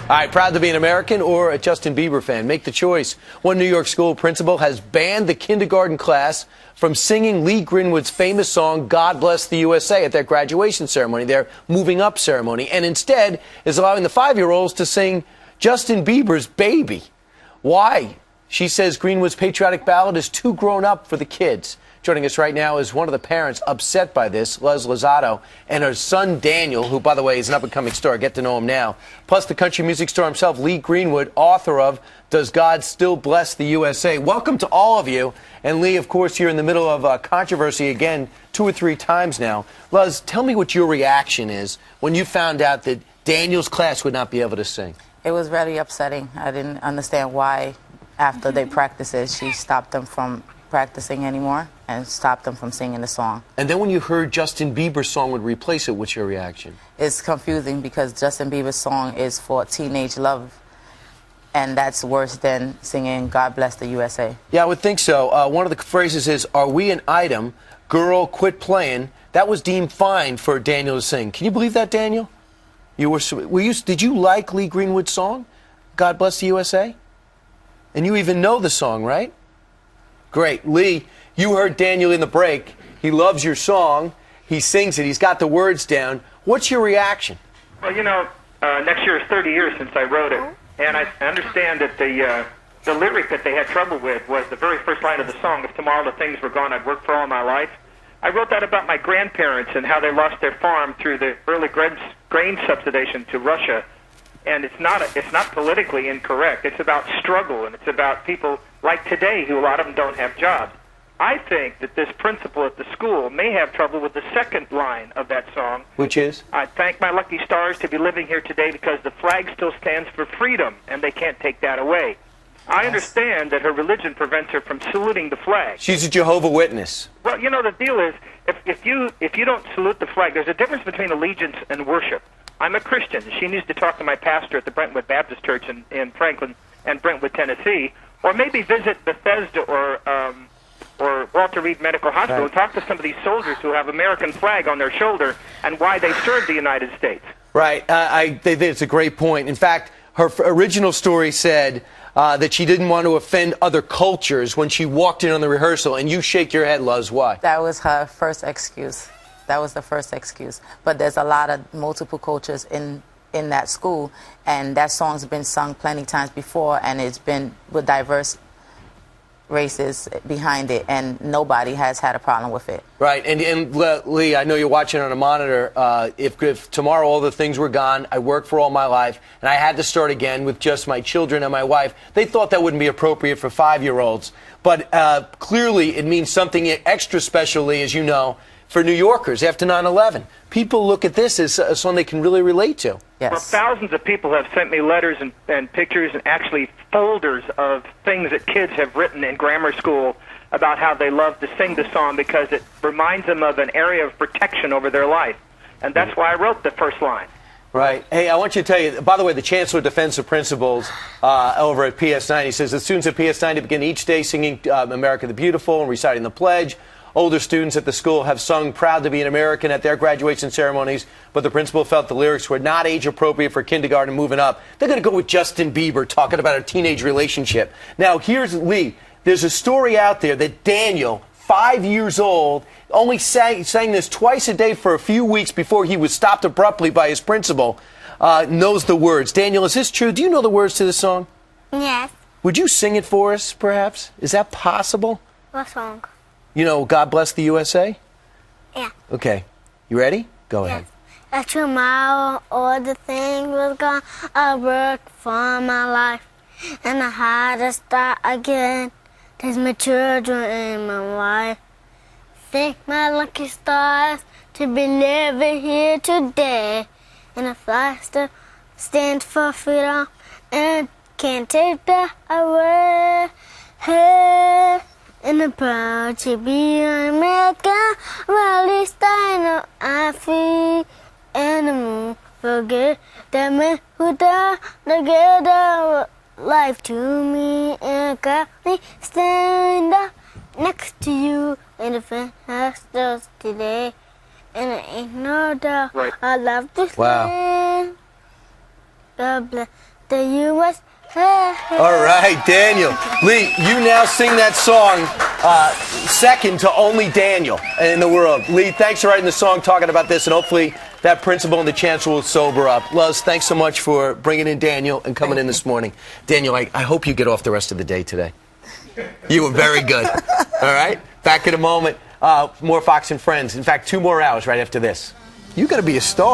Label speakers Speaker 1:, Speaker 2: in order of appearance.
Speaker 1: All right, proud to be an American or a Justin Bieber fan? Make the choice. One New York school principal has banned the kindergarten class from singing Lee Greenwood's famous song, God Bless the USA, at their graduation ceremony, their moving up ceremony, and instead is allowing the 5-year-olds to sing Justin Bieber's Baby. Why? She says Greenwood's patriotic ballad is too grown up for the kids. Joining us right now is one of the parents upset by this, Les Lozado, and her son Daniel, who, by the way, is an up-and-coming star. Get to know him now. Plus the country music star himself, Lee Greenwood, author of Does God Still Bless the USA? Welcome to all of you. And Lee, of course, you're in the middle of controversy again 2 or 3 times now. Les, tell me what your reaction is when you found out that Daniel's class would not be able to sing.
Speaker 2: It was very upsetting. I didn't understand why, after they practices, she stopped them from practicing anymore and stopped them from singing the song.
Speaker 1: And then when you heard Justin Bieber's song would replace it, what's your reaction?
Speaker 2: It's confusing because Justin Bieber's song is for teenage love, and that's worse than singing God Bless the USA. Yeah,
Speaker 1: I would think so. One of the phrases is, "Are we an item? Girl, quit playing." That was deemed fine for Daniel to sing. Can you believe that, Daniel? Did you like Lee Greenwood's song, God Bless the USA? And you even know the song, right? Great. Lee, you heard Daniel in the break. He loves your song. He sings it. He's got the words down. What's your reaction?
Speaker 3: Well, you know, next year is 30 years since I wrote it. And I understand that the lyric that they had trouble with was the very first line of the song, "If tomorrow the things were gone, I'd work for all my life." I wrote that about my grandparents and how they lost their farm through the early grain subsidization to Russia. And it's not politically incorrect. It's about struggle, and it's about people like today who a lot of them don't have jobs. I think that this principal at the school may have trouble with the second line of that song.
Speaker 1: Which is?
Speaker 3: "I thank my lucky stars to be living here today because the flag still stands for freedom, and they can't take that away." I understand that her religion prevents her from saluting the flag.
Speaker 1: She's a Jehovah's Witness.
Speaker 3: Well, you know, the deal is, if you don't salute the flag, there's a difference between allegiance and worship. I'm a Christian. She needs to talk to my pastor at the Brentwood Baptist Church in Franklin and Brentwood, Tennessee, or maybe visit Bethesda or Walter Reed Medical Hospital and talk to some of these soldiers who have American flag on their shoulder and why they served the United States.
Speaker 1: Right. It's a great point. In fact, her original story said that she didn't want to offend other cultures when she walked in on the rehearsal, and you shake your head, Luz. Why?
Speaker 2: That was her first excuse. That was the first excuse. But there's a lot of multiple cultures in that school, and that song's been sung plenty times before, and it's been with diverse races behind it, and nobody has had a problem with it.
Speaker 1: Right. And Lee, I know you're watching on a monitor. If tomorrow all the things were gone, I worked for all my life, and I had to start again with just my children and my wife, they thought that wouldn't be appropriate for 5-year-olds. But clearly it means something extra specially, as you know, for New Yorkers after 9/11. People look at this as a song they can really relate to.
Speaker 2: Yes.
Speaker 3: Well, thousands of people have sent me letters and pictures and actually folders of things that kids have written in grammar school about how they love to sing the song because it reminds them of an area of protection over their life. And that's why I wrote the first line.
Speaker 1: Right. Hey, I want you to tell you, by the way, the Chancellor defends the principals over at PS9. He says the students at PS9 begin each day singing America the Beautiful and reciting the pledge. Older students at the school have sung Proud to be an American at their graduation ceremonies, but the principal felt the lyrics were not age appropriate for kindergarten moving up. They're going to go with Justin Bieber talking about a teenage relationship. Now, here's Lee. There's a story out there that Daniel, 5 years old, only sang this twice a day for a few weeks before he was stopped abruptly by his principal, knows the words. Daniel, is this true? Do you know the words to this song?
Speaker 4: Yes.
Speaker 1: Would you sing it for us, perhaps? Is that possible?
Speaker 4: What song?
Speaker 1: You know, God Bless the USA?
Speaker 4: Yeah.
Speaker 1: Okay. You ready? Go ahead.
Speaker 4: If tomorrow all the things was gone, I worked for my life, and I had to start again. There's my children and my wife. Thank my lucky stars to be living here today. And the flag still stands for freedom, and can't take that away. Hey. And I'm proud to be an American, well, at least I know I'm free. And I won't forget the men who died to give their life to me. And got me stand up next to you in the fantastic today. And there ain't no doubt I love this land. God bless the U.S.
Speaker 1: All right, Daniel. Lee, you now sing that song second to only Daniel in the world. Lee, thanks for writing the song, talking about this, and hopefully that principal and the chancellor will sober up. Luz, thanks so much for bringing in Daniel and coming in this morning. Daniel, I hope you get off the rest of the day today. You were very good. All right? Back in a moment. More Fox and Friends. In fact, 2 more hours right after this. You got to be a star.